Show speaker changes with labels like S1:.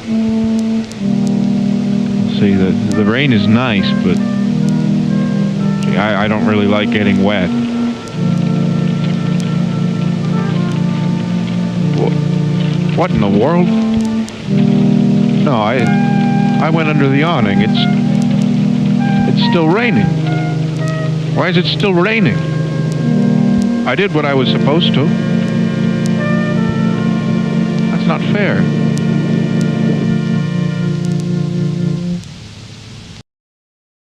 S1: See, the rain is nice, but gee, I don't really like getting wet. What in the world? No, I went under the awning. It's still raining. Why is it still raining? I did what I was supposed to. That's not fair.